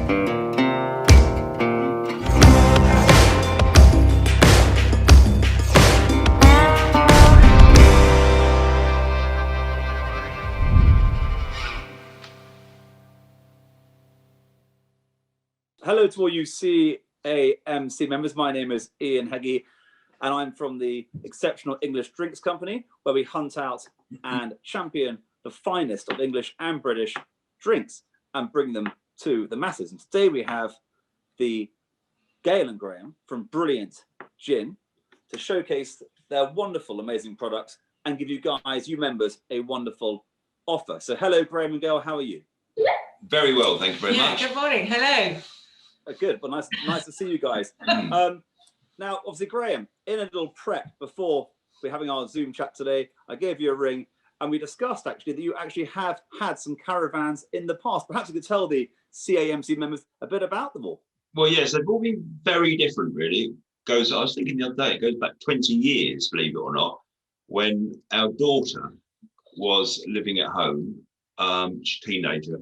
Hello to all you CAMC members. My name is Ian Heggie, and I'm from the Exceptional English Drinks Company, where we hunt out and champion the finest of English and British drinks and bring them to the masses. And today we have the Gail and Graham from Brilliant Gin to showcase their wonderful, amazing products and give you guys, you members, a wonderful offer. So hello, Graham and Gail, how are you? Very well, thank you very much. Good morning, hello. Good, but nice to see you guys. Now, obviously, Graham, in a little prep before we're having our Zoom chat today, I gave you a ring and we discussed actually that you actually have had some caravans in the past. Perhaps you could tell the CAMC members a bit about them all. Well, yes, they've all been very different, really. I was thinking the other day, it goes back 20 years, believe it or not, when our daughter was living at home, she's a teenager,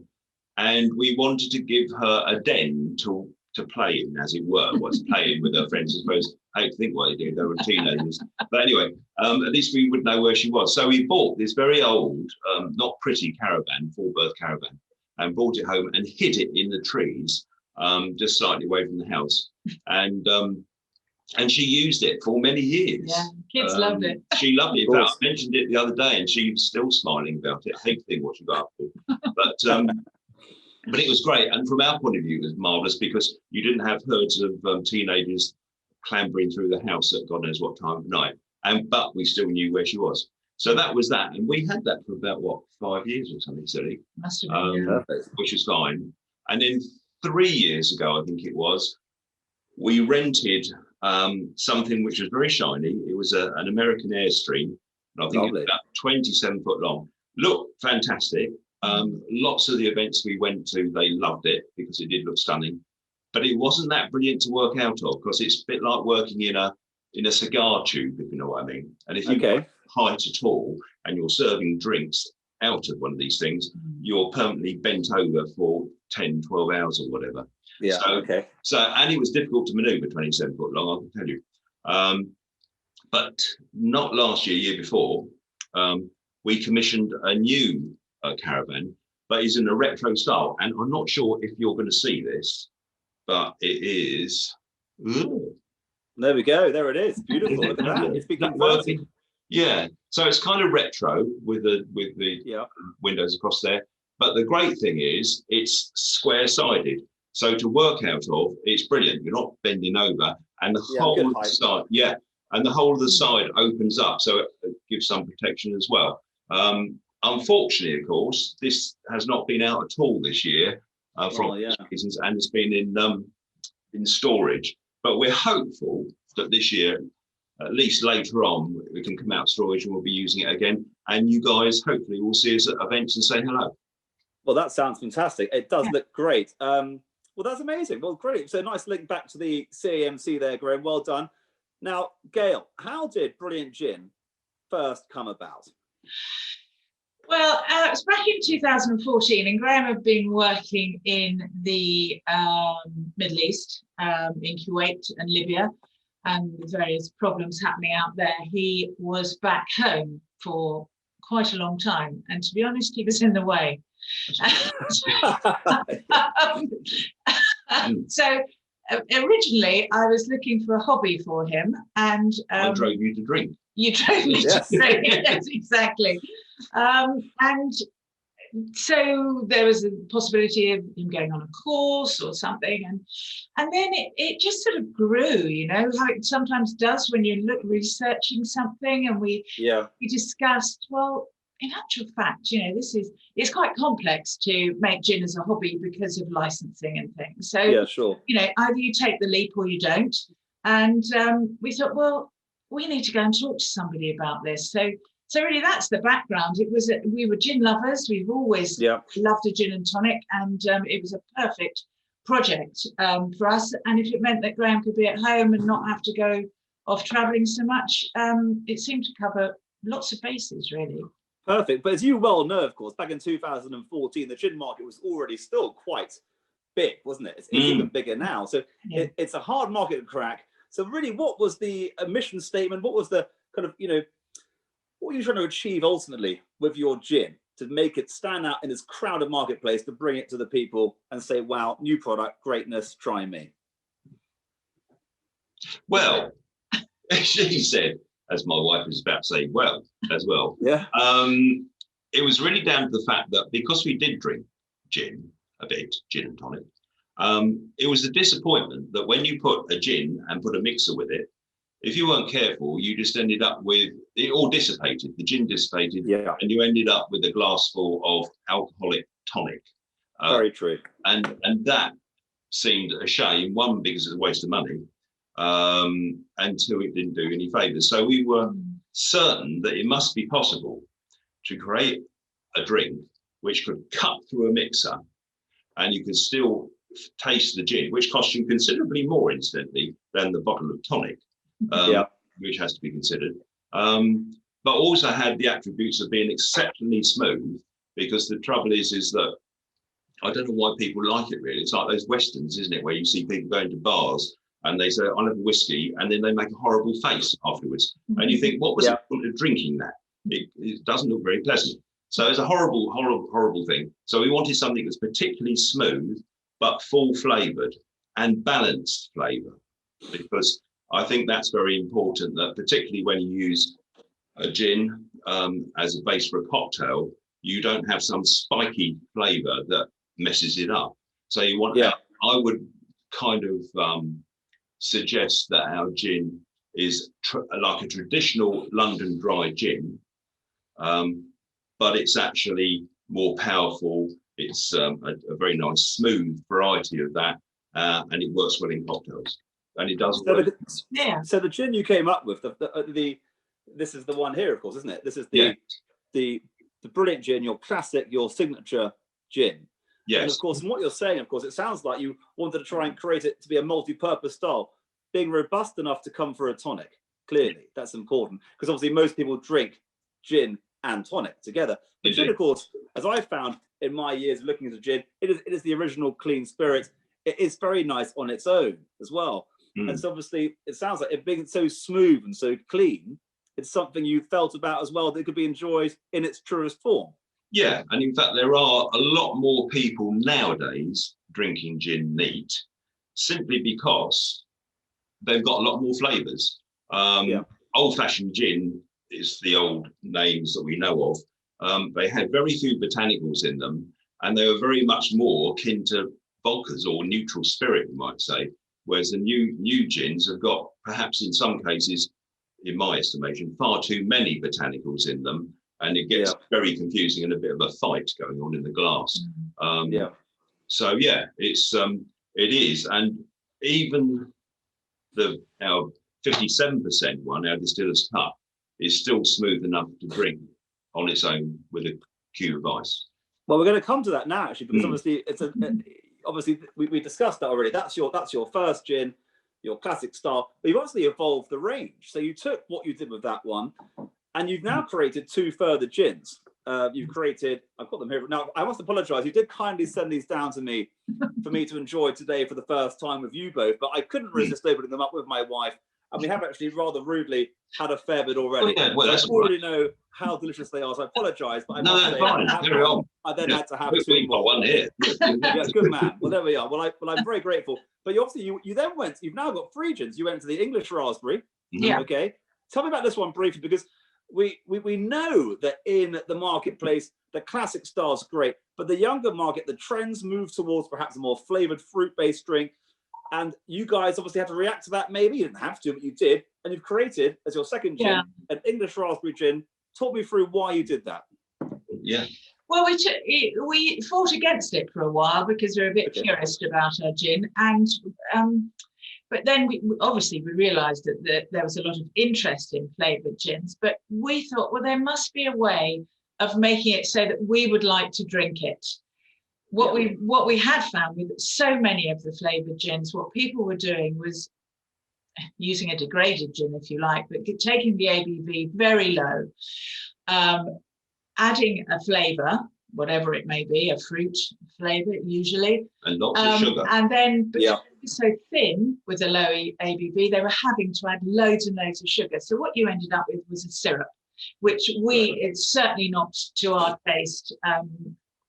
and we wanted to give her a den to play in, as it were, play in with her friends. I suppose I hate to think what they did, they were teenagers. But anyway, at least we would know where she was. So we bought this very old, not pretty caravan, four-berth caravan, and brought it home and hid it in the trees, just slightly away from the house. And she used it for many years. Yeah, kids loved it. She loved it. In fact, I mentioned it the other day, and she's still smiling about it. I hate to think what she got up to. But it was great, and from our point of view, it was marvellous because you didn't have herds of teenagers clambering through the house at God knows what time of night, but we still knew where she was. So that was that, and we had that for about, 5 years or something silly, Must have been, which was fine. And then 3 years ago, I think it was, we rented something which was very shiny. It was an American Airstream, and I think it was about 27 foot long. Looked fantastic. Lots of the events we went to, they loved it because it did look stunning, but it wasn't that brilliant to work out of because it's a bit like working in a cigar tube, if you know what I mean. And if you height at all and you're serving drinks out of one of these things, you're permanently bent over for 10, 12 hours or whatever. Yeah. So and it was difficult to maneuver 27 foot long, I can tell you. But not last year before, we commissioned a new caravan, but it's in a retro style, and I'm not sure if you're going to see this, but it is. There we go. There it is. Beautiful. Look at that. It's become working. Yeah. So it's kind of retro with the windows across there. But the great thing is it's square-sided. So to work out of, it's brilliant. You're not bending over, and the whole of the side, and the whole of the side opens up, so it gives some protection as well. Unfortunately, of course, this has not been out at all this year for reasons, and it's been in storage. But we're hopeful that this year, at least later on, we can come out of storage and we'll be using it again. And you guys hopefully will see us at events and say hello. Well, that sounds fantastic. It does look great. Well, that's amazing. Well, great. So nice link back to the CAMC there, Graham. Well done. Now, Gail, how did Brilliant Gin first come about? Well, it was back in 2014, and Graham had been working in the Middle East, in Kuwait and Libya, and with various problems happening out there. He was back home for quite a long time, and to be honest, he was in the way. So originally, I was looking for a hobby for him, and I drove you to drink. You drove me to drink, yes, exactly. And so there was a possibility of him going on a course or something, and then it just sort of grew, you know, how it sometimes does when you look researching something, and we discussed, well, in actual fact, you know, it's quite complex to make gin as a hobby because of licensing and things. So you know, either you take the leap or you don't. And we thought, well, we need to go and talk to somebody about this. So really, that's the background. It was we were gin lovers. We've always loved a gin and tonic, and it was a perfect project for us. And if it meant that Graham could be at home and not have to go off travelling so much, it seemed to cover lots of bases, really. Perfect. But as you well know, of course, back in 2014, the gin market was already still quite big, wasn't it? It's even bigger now. So it's a hard market to crack. So really, what was the mission statement? What was the kind of, what were you trying to achieve ultimately with your gin to make it stand out in this crowded marketplace, to bring it to the people and say, wow, new product, greatness, try me? Well, she said, as my wife was about to say, well, as well. Yeah. It was really down to the fact that because we did drink gin a bit, gin and tonic, it was a disappointment that when you put a gin and put a mixer with it, if you weren't careful, you just ended up with it all dissipated. The gin dissipated, and you ended up with a glass full of alcoholic tonic. Very true. And that seemed a shame. One, because it's a waste of money, and two, it didn't do any favours. So we were certain that it must be possible to create a drink which could cut through a mixer, and you could still taste the gin, which costs you considerably more, incidentally, than the bottle of tonic. Which has to be considered, but also had the attributes of being exceptionally smooth, because the trouble is that I don't know why people like it really. It's like those westerns, isn't it, where you see people going to bars and they say, I'll have a whiskey, and then they make a horrible face afterwards. And you think, what was the point of drinking that? It doesn't look very pleasant. So it's a horrible thing. So we wanted something that's particularly smooth, but full flavoured and balanced flavour, because I think that's very important, that particularly when you use a gin as a base for a cocktail, you don't have some spiky flavour that messes it up. So you want, I would kind of suggest that our gin is like a traditional London dry gin, but it's actually more powerful. It's a very nice, smooth variety of that, and it works well in cocktails. And it does. So the gin you came up with, this is the one here, of course, isn't it? This is the brilliant gin, your classic, your signature gin. Yes. And of course, from what you're saying, of course, it sounds like you wanted to try and create it to be a multi-purpose style, being robust enough to come for a tonic. Clearly, that's important, because obviously most people drink gin and tonic together. But gin, of course, as I found in my years looking at gin, it is the original clean spirit. It is very nice on its own as well. And so obviously it sounds like it being so smooth and so clean, it's something you felt about as well that could be enjoyed in its truest form. Yeah, and in fact there are a lot more people nowadays drinking gin neat, simply because they've got a lot more flavours. Old-fashioned gin is the old names that we know of. They had very few botanicals in them, and they were very much more akin to vodkas or neutral spirit, you might say. Whereas the new gins have got, perhaps in some cases, in my estimation, far too many botanicals in them, and it gets very confusing and a bit of a fight going on in the glass. So it is, and even our 57% one, our distiller's cup, is still smooth enough to drink on its own with a cube of ice. Well, we're going to come to that now, actually, because obviously it's obviously we discussed that already. That's your first gin, your classic style. But you've obviously evolved the range. So you took what you did with that one, and you've now created two further gins. You've created, I've got them here. Now, I must apologise. You did kindly send these down to me for me to enjoy today for the first time with you both, but I couldn't resist opening them up with my wife. And we have actually rather rudely had a fair bit already. I already know how delicious they are, so I apologise. But I then had to have two more. One here. Yeah, good man. Well, there we are. Well, I'm very grateful. But you then went. You've now got three gins. You went to the English raspberry. Yeah. Okay. Tell me about this one briefly, because we know that in the marketplace the classic style's great, but the younger market, the trends move towards perhaps a more flavoured fruit-based drink. And you guys obviously had to react to that. Maybe you didn't have to, but you did. And you've created, as your second gin, an English raspberry gin. Talk me through why you did that. Yeah. Well, we fought against it for a while because we're a bit purist about our gin. And but then we realised that there was a lot of interest in flavoured gins. But we thought, well, there must be a way of making it so that we would like to drink it. What we had found with so many of the flavoured gins, what people were doing was using a degraded gin, if you like, but taking the ABV very low, adding a flavour, whatever it may be, a fruit flavour usually. And lots of sugar. And then because it was so thin with a low ABV, they were having to add loads and loads of sugar. So what you ended up with was a syrup, which it's certainly not to our taste.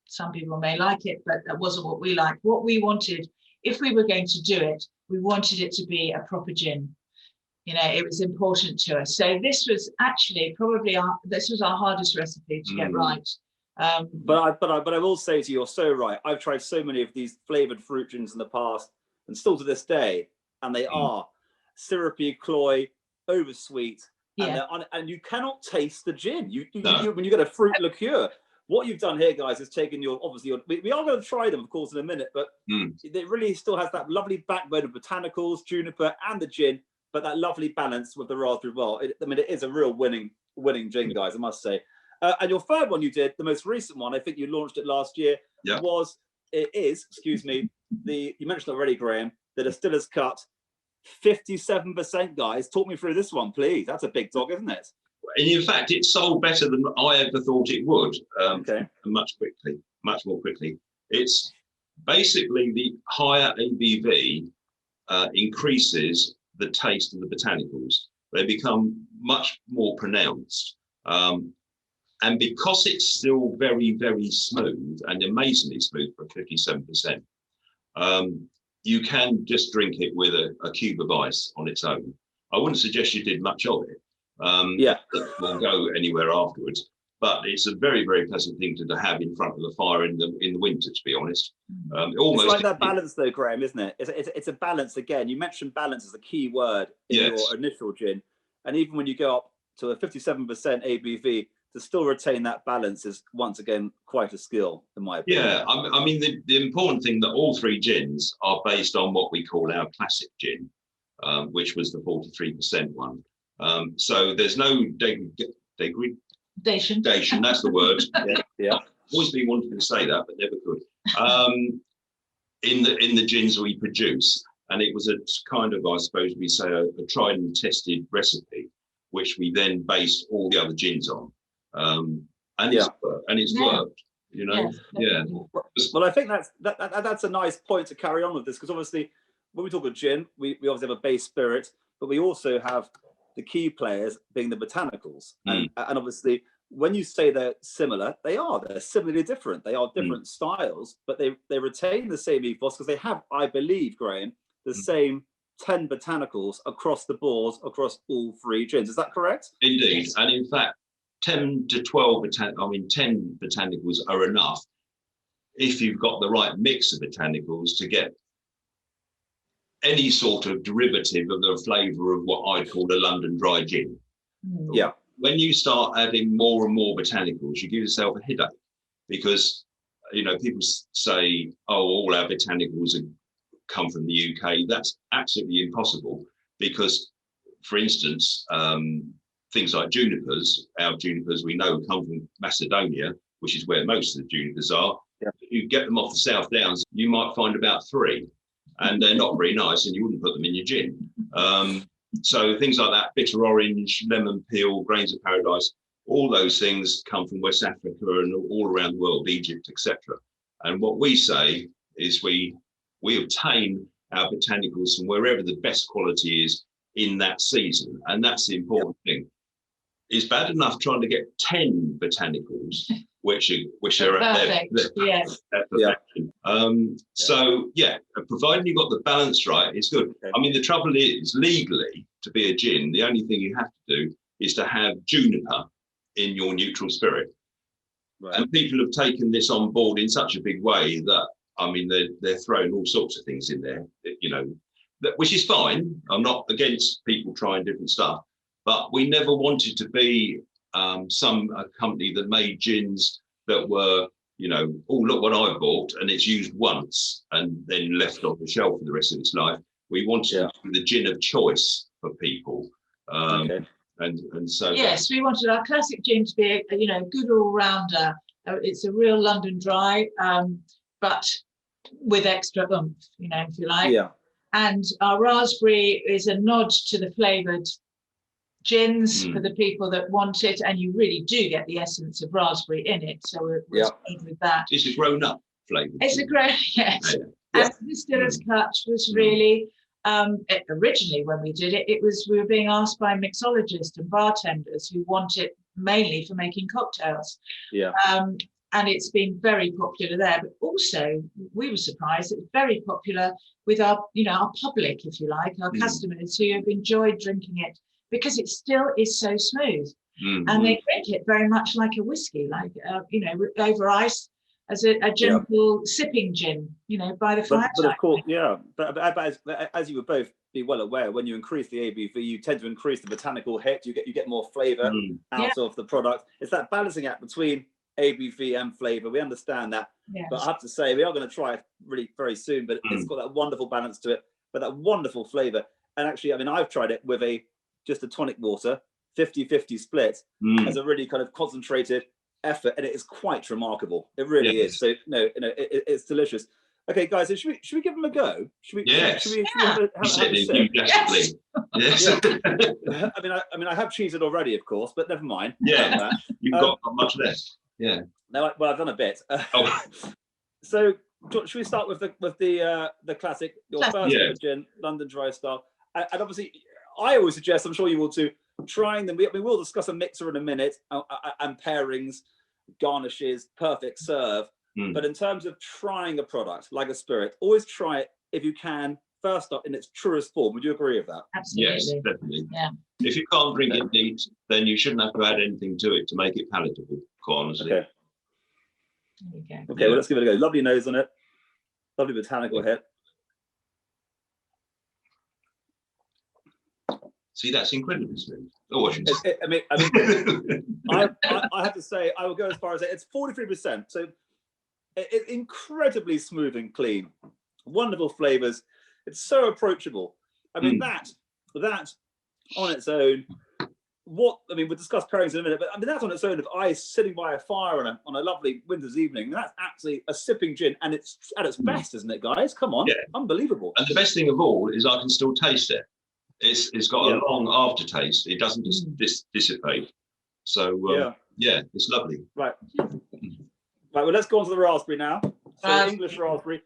Some people may like it, but that wasn't what we liked. What we wanted, if we were going to do it, we wanted it to be a proper gin. It was important to us. So this was actually probably our hardest recipe to get right. But I will say to you, you're so right. I've tried so many of these flavored fruit gins in the past, and still to this day, and they are syrupy, cloy, oversweet, and you cannot taste the gin. When you get a fruit liqueur. What you've done here, guys, is taken we are going to try them, of course, in a minute, but it really still has that lovely backbone of botanicals, juniper, and the gin, but that lovely balance with the raspberry. Well, it is a real winning gin, guys, I must say. And your third one you did, the most recent one, I think you launched it last year, you mentioned already, Graham, the distiller's cut, 57%, guys. Talk me through this one, please. That's a big dog, isn't it? And in fact, it sold better than I ever thought it would, much more quickly. It's basically the higher ABV increases the taste of the botanicals. They become much more pronounced. And because it's still very, very smooth and amazingly smooth for 57%, you can just drink it with a cube of ice on its own. I wouldn't suggest you did much of it. We'll go anywhere afterwards, but it's a very, very pleasant thing to have in front of the fire in the winter, to be honest. Almost it's like that balance though, Graham, isn't it? It's a balance. Again, you mentioned balance as a key word in your initial gin, and even when you go up to a 57% ABV, to still retain that balance is once again quite a skill, in my opinion. I mean the important thing that all three gins are based on what we call our classic gin, which was the 43% one. So there's no degradation. That's the word. Always been wanting to say that, but never could. In the gins we produce, and it was a kind of, I suppose we say, a tried and tested recipe, which we then based all the other gins on. And it's worked. Well, I think that's a nice point to carry on with this, because obviously when we talk of gin, we obviously have a base spirit, but we also have the key players being the botanicals. And obviously, when you say they're similar, they're similarly different. They are different styles, but they retain the same ethos, because they have, I believe, Graham, the same 10 botanicals across the board, across all three gins. Is that correct? Indeed. And in fact, 10 to 12 10 botanicals are enough if you've got the right mix of botanicals to get any sort of derivative of the flavour of what I'd call a London dry gin. When you start adding more and more botanicals, you give yourself a headache, because people say, all our botanicals come from the UK. That's absolutely impossible, because, for instance, things like junipers, our junipers we know come from Macedonia, which is where most of the junipers are. If you get them off the South Downs, you might find about 3, and they're not very nice, and you wouldn't put them in your gin. So things like that, bitter orange, lemon peel, grains of paradise, all those things come from West Africa and all around the world, Egypt, etc. And what we say is we obtain our botanicals from wherever the best quality is in that season, and that's the important thing. It's bad enough trying to get 10 botanicals, which are at perfection. So providing you've got the balance right, it's good. I mean, the trouble is, legally, to be a gin, the only thing you have to do is to have juniper in your neutral spirit. And people have taken this on board in such a big way that, I mean, they're throwing all sorts of things in there, which is fine. I'm not against people trying different stuff. But we never wanted to be a company that made gins that were, look what I bought, and it's used once and then left on the shelf for the rest of its life. We wanted the gin of choice for people. And so yes, we wanted our classic gin to be a good all-rounder. It's a real London dry, but with extra oomph, if you like. And our raspberry is a nod to the flavoured gins for the people that want it, and you really do get the essence of raspberry in it. So we're good with that. It's a grown-up flavour. It's a grown, yes. Yeah. And the Distiller's Cut was really, originally when we did it, we were being asked by mixologists and bartenders who want it mainly for making cocktails. Yeah. And it's been very popular there, but also we were surprised it's very popular with our public, if you like, our customers who have enjoyed drinking it because it still is so smooth. And they drink it very much like a whiskey, like over ice as a gentle sipping gin, by the fireside. But of course, but as you would both be well aware, when you increase the ABV, you tend to increase the botanical hit. You get more flavour out of the product. It's that balancing act between ABV and flavour. We understand that, but I have to say we are going to try it really very soon. But it's got that wonderful balance to it, but that wonderful flavour. And actually, I mean, I've tried it with just a tonic water, 50-50 split, as a really kind of concentrated effort, and it is quite remarkable. It really is. So it's delicious. Okay, guys, so should we give them a go? Should we? Yes. Should we have a sip? Yes. I mean, I have cheated already, of course, but never mind. Yeah, you've got not much less. Yeah. No, well, I've done a bit. So, should we start with the classic, your first gin, London Dry style? And obviously, I always suggest, I'm sure you will too, trying them. We will discuss a mixer in a minute and pairings, garnishes, perfect serve. But in terms of trying a product like a spirit, always try it if you can first up in its truest form. Would you agree with that? Absolutely. Yes, definitely. Yeah. If you can't drink it neat, then you shouldn't have to add anything to it to make it palatable, quite honestly. Okay. There you go. Okay, well, let's give it a go. Lovely nose on it. Lovely botanical hit. See, that's incredibly smooth. Oh, I have to say, I will go as far as it's 43%. So it's incredibly smooth and clean. Wonderful flavors. It's so approachable. I mean, that on its own, we'll discuss pairings in a minute, but I mean, that's on its own of ice sitting by a fire on a lovely winter's evening. That's actually a sipping gin, and it's at its best, isn't it, guys? Come on. Unbelievable. And the best thing of all is I can still taste it. It's got a long aftertaste. It doesn't just dissipate. So it's lovely. Right. Well, let's go on to the raspberry now. So English raspberry.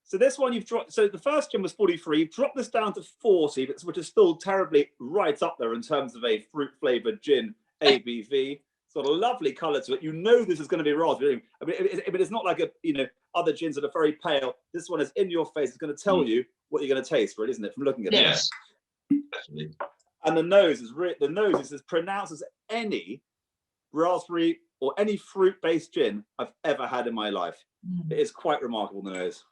So this one you've dropped. So the first gin was 43. You've dropped this down to 40, which is still terribly right up there in terms of a fruit flavored gin ABV. It's got a lovely colour to it. You know this is going to be raspberry. I mean, it's not like other gins that are very pale. This one is in your face. It's going to tell you what you're going to taste, really, isn't it? From looking at it. Yes. Definitely. And the nose is as pronounced as any raspberry or any fruit-based gin I've ever had in my life. It is quite remarkable, the nose.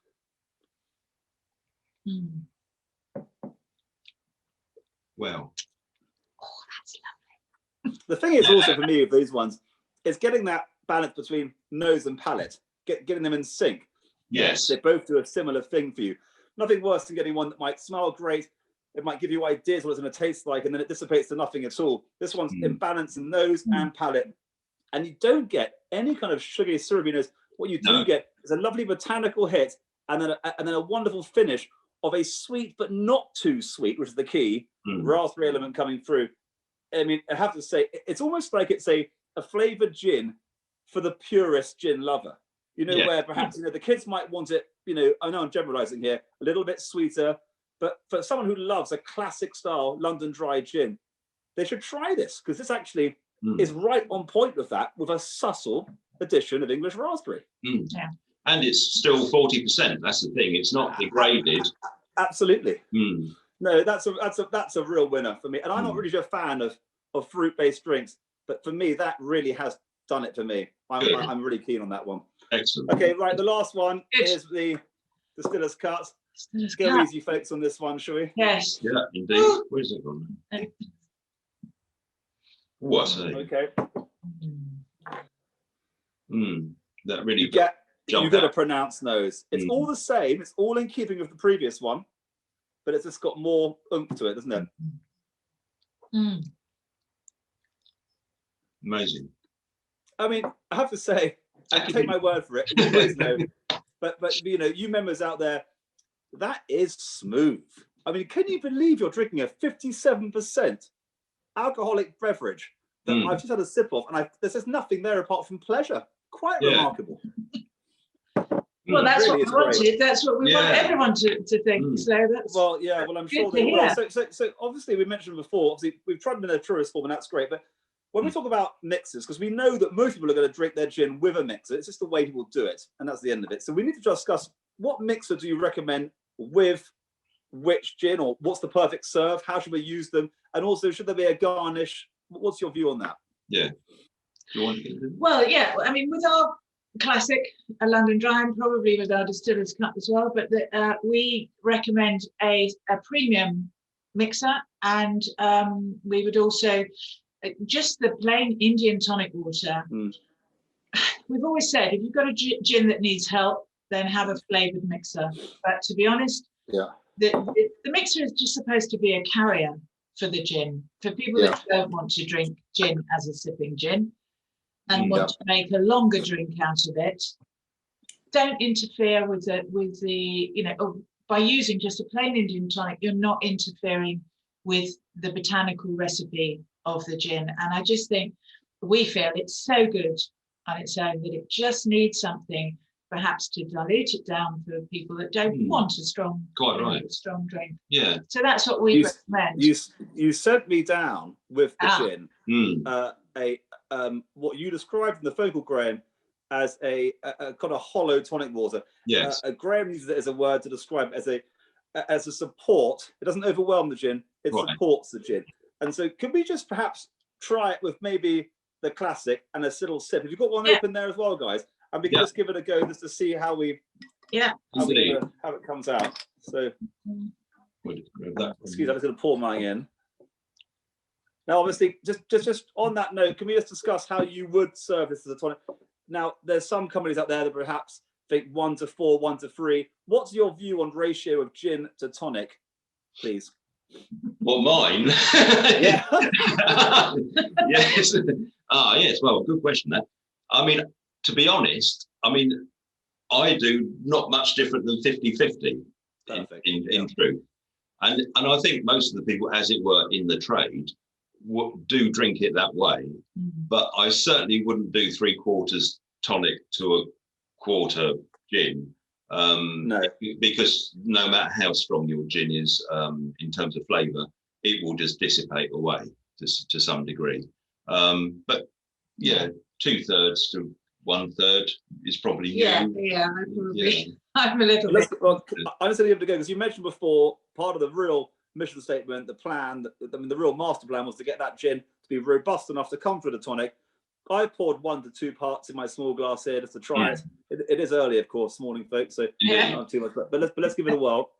Well. Oh, that's lovely. The thing is also for me with these ones, it's getting that balance between nose and palate, getting them in sync. Yes. They both do a similar thing for you. Nothing worse than getting one that might smell great. It might give you ideas what it's going to taste like, and then it dissipates to nothing at all. This one's in balance in nose and palate. And you don't get any kind of sugary syrupiness. What you do get is a lovely botanical hit, and then a wonderful finish of a sweet but not too sweet, which is the key raspberry element coming through. I mean, I have to say, it's almost like it's a flavored gin for the purist gin lover. Where perhaps the kids might want it. I know I'm generalising here, a little bit sweeter. But for someone who loves a classic style London Dry gin, they should try this, because this actually is right on point with that, with a subtle addition of English raspberry. Yeah. And it's still 40%. That's the thing. It's not degraded. Absolutely. No, that's a real winner for me. And I'm not really a fan of fruit-based drinks, but for me, that really has done it for me. I'm really keen on that one. Excellent. Okay, right. The last one is the Distiller's Cut. Let's go easy, folks, on this one, shall we? Yes. Yeah, indeed. Where's it gone? What? Okay. That really you've got out. a pronounced nose. It's all the same. It's all in keeping with the previous one, but it's just got more oomph to it, doesn't it? Amazing. I mean, I have to say, take my word for it. You always know. But you members out there, that is smooth. I mean, can you believe you're drinking a 57% alcoholic beverage that I've just had a sip of, and there's just nothing there apart from pleasure. Quite remarkable. Well, that's really what we wanted. That's what we want everyone to think. So that's well, I'm sure they will. So obviously we mentioned before. Obviously, we've tried them in a tourist form, and that's great. But when we talk about mixers, because we know that most people are going to drink their gin with a mixer, it's just the way people do it, and that's the end of it. So we need to discuss what mixer do you recommend with which gin, or what's the perfect serve? How should we use them? And also, should there be a garnish? What's your view on that? Yeah. Well, yeah. I mean, with our classic, a London Dry, and probably with our distiller's cup as well, but we recommend a premium mixer, and we would also just the plain Indian tonic water. We've always said if you've got a gin that needs help, then have a flavoured mixer. But to be honest, the mixer is just supposed to be a carrier for the gin, for people that don't want to drink gin as a sipping gin and want to make a longer drink out of it. Don't interfere with the by using just a plain Indian tonic, you're not interfering with the botanical recipe of the gin. And I just think we feel it's so good on its own that it just needs something perhaps to dilute it down for people that don't want a strong, strong drink. Yeah. So that's what we recommend. You sent me down with the gin what you described in the phone call, Graham, as a kind of hollow tonic water. Yes. Graham uses it as a word to describe it as a support. It doesn't overwhelm the gin. It supports the gin. And so could we just perhaps try it with maybe the classic and a little sip? Have you got one open there as well, guys? And we can just give it a go just to see how how it comes out. So excuse me, I'm just going to pour mine in. Now, obviously, just on that note, can we just discuss how you would serve this as a tonic? Now, there's some companies out there that perhaps think 1 to 4, 1 to 3. What's your view on ratio of gin to tonic, please? Well, mine. Yeah. Yes. Yes. Well, good question. That. I mean, to be honest, I do not much different than 50-50 in truth. And I think most of the people, as it were, in the trade do drink it that way. But I certainly wouldn't do 3/4 tonic to 1/4 gin. No, because no matter how strong your gin is in terms of flavour, it will just dissipate away to some degree. But 2/3 to 1/3 is probably I'm a little bit. I'm just going to give it a go because you mentioned before part of the real mission statement, the plan, the real master plan was to get that gin to be robust enough to come through the tonic. I poured 1 to 2 parts in my small glass here just to try it. It is early, of course, morning, folks, so not too much. But let's give it a whirl.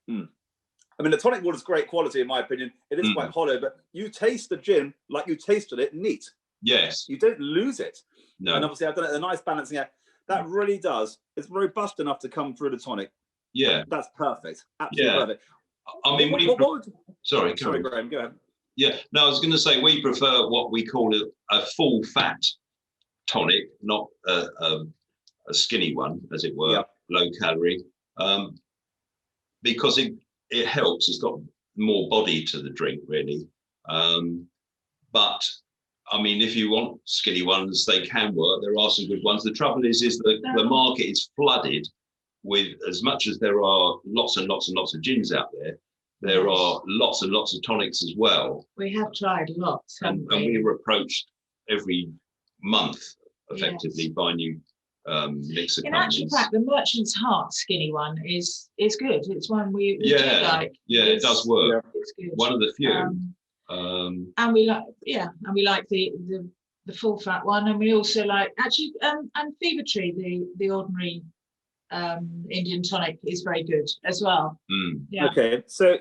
The tonic water is great quality, in my opinion. It is quite hollow, but you taste the gin like you tasted it neat. Yes. You don't lose it. No. And obviously, I've done it a nice balancing act. That really does. It's robust enough to come through the tonic. Yeah. That's perfect. Absolutely perfect. Sorry, Graham, go ahead. Yeah, no, I was going to say we prefer what we call a full fat tonic, not a skinny one, as it were, low calorie, because it helps. It's got more body to the drink, really. But if you want skinny ones, they can work. There are some good ones. The trouble is that the market is flooded with, as much as there are lots and lots and lots of gins out there, there are lots and lots of tonics as well. We have tried lots, and we were approached every month, effectively, by new mixer companies. In actual fact, the Merchant's Heart skinny one is good. It's one we do like. Yeah, it does work. It's good. One of the few. And we like the full fat one, and we also like and Fever Tree, the ordinary Indian tonic is very good as well. Okay, so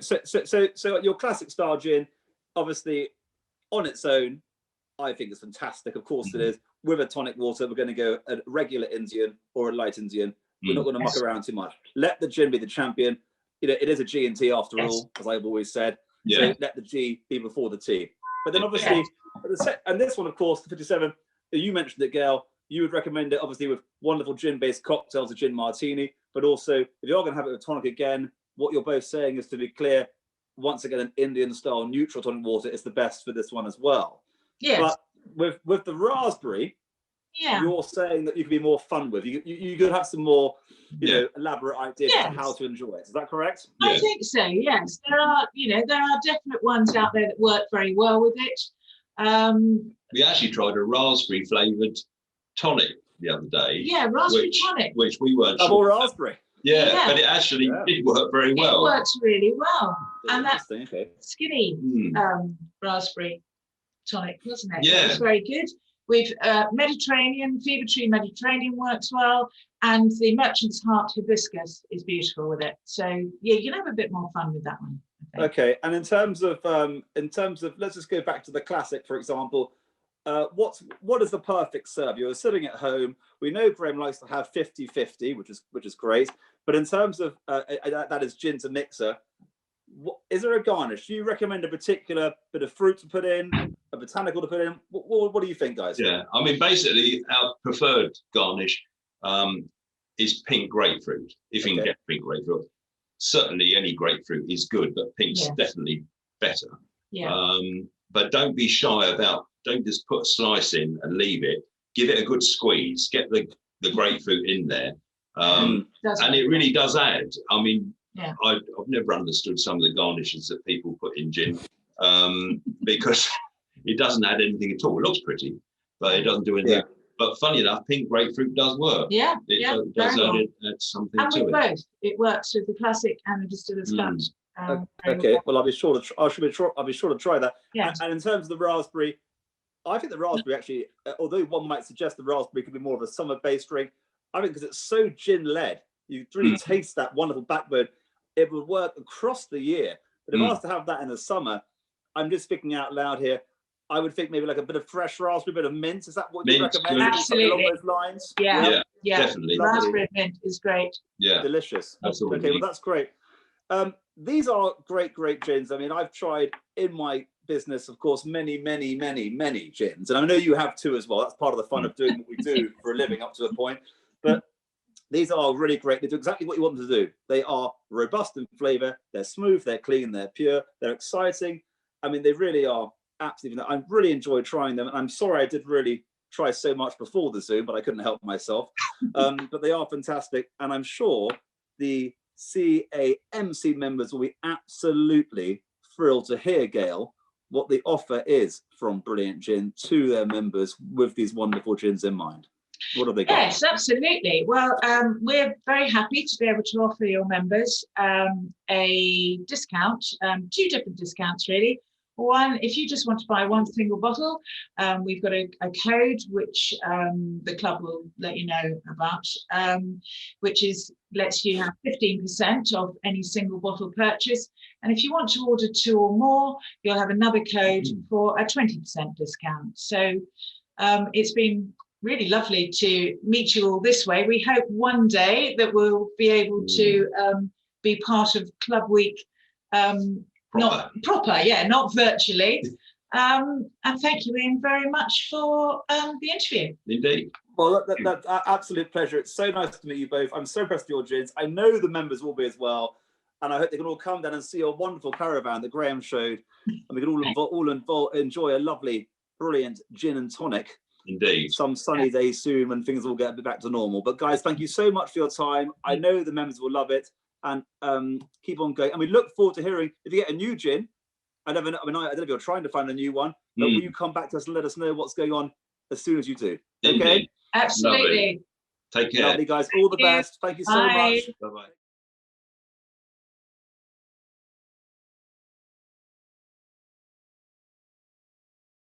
your classic style gin, obviously on its own, I think it's fantastic. Of course it is. With a tonic water, we're going to go a regular Indian or a light Indian. We're not going to muck around too much. Let the gin be the champion. It is a G&T after all, as I've always said. So let the G be before the T. But then obviously, and this one, of course, the 57, you mentioned it, Gail. You would recommend it, obviously, with wonderful gin-based cocktails, a gin martini. But also, if you're going to have it with tonic again, what you're both saying is, to be clear, once again, an Indian style neutral tonic water is the best for this one as well. Yes. But with the raspberry, yeah, you're saying that you can be more fun with. You could have some more, you know, elaborate ideas Yes. as to how to enjoy it. Is that correct? I think so. Yes, there are definite ones out there that work very well with it. We actually tried a raspberry flavoured tonic the other day. Yeah, raspberry tonic. Which we weren't Double sure. raspberry. Yeah, but it actually did work very well. It works really well. And that skinny raspberry tonic, wasn't it? Yeah. It was very good. We've Mediterranean, Fever Tree Mediterranean works well, and the Merchant's Heart hibiscus is beautiful with it. So yeah, you can have a bit more fun with that one. Okay, and in terms of let's just go back to the classic, for example. What is the perfect serve? You're sitting at home. We know Graham likes to have 50-50, which is great. But in terms of that is gin to mixer. Is there a garnish? Do you recommend a particular bit of fruit to put in, a botanical to put in? What do you think, guys? Yeah, I mean, basically, our preferred garnish is pink grapefruit. If you can get pink grapefruit, certainly any grapefruit is good, but pink's definitely better. Yeah. But don't be shy about. Don't just put a slice in and leave it. Give it a good squeeze. Get the grapefruit in there, and it really does add. I mean, I've never understood some of the garnishes that people put in gin because it doesn't add anything at all. It looks pretty, but it doesn't do anything. But funny enough, pink grapefruit does work. Yeah, it does add something and to with it. both, it works with the classic and the distiller's cut. Okay, well, I'll be sure to try that. Yeah. And in terms of the raspberry, I think the raspberry actually, although one might suggest the raspberry could be more of a summer-based drink, I think because it's so gin-led, you really taste that wonderful backbone. It would work across the year. But if I was to have that in the summer, I'm just speaking out loud here, I would think maybe like a bit of fresh raspberry, a bit of mint. Is that what you recommend? Absolutely. Along those lines? Yeah, definitely. Raspberry mint is great. Yeah. Delicious. Absolutely. Okay, well, that's great. These are great gins. I mean, I've tried in my business, of course, many gins. And I know you have too as well. That's part of the fun of doing what we do for a living up to a point. But these are really great. They do exactly what you want them to do. They are robust in flavour. They're smooth, they're clean, they're pure, they're exciting. I mean, they really are absolutely. I really enjoyed trying them. And I'm sorry I did really try so much before the Zoom, but I couldn't help myself. But they are fantastic. And I'm sure the CAMC members will be absolutely thrilled to hear, Gail, what the offer is from Brilliant Gin to their members with these wonderful gins in mind. What have they got? Yes, absolutely. Well, we're very happy to be able to offer your members a discount, two different discounts really. One, if you just want to buy one single bottle, we've got a code which the club will let you know about, which lets you have 15% of any single bottle purchase. And if you want to order 2 or more, you'll have another code for a 20% discount. So it's been really lovely to meet you all this way. We hope one day that we'll be able to be part of Club Week. Not virtually. And thank you, Ian, very much for the interview. Indeed. Well, that's an absolute pleasure. It's so nice to meet you both. I'm so impressed with your gins. I know the members will be as well. And I hope they can all come down and see your wonderful caravan that Graham showed. And we can all enjoy a lovely, brilliant gin and tonic. Indeed. Some sunny day soon when things will get a bit back to normal. But guys, thank you so much for your time. I know the members will love it. And keep on going. And we look forward to hearing if you get a new gin. I don't know if you're trying to find a new one, but will you come back to us and let us know what's going on as soon as you do? Okay? Indeed. Absolutely. Lovely. Take care. Lovely, guys. All the best. Thank you so much. Bye-bye.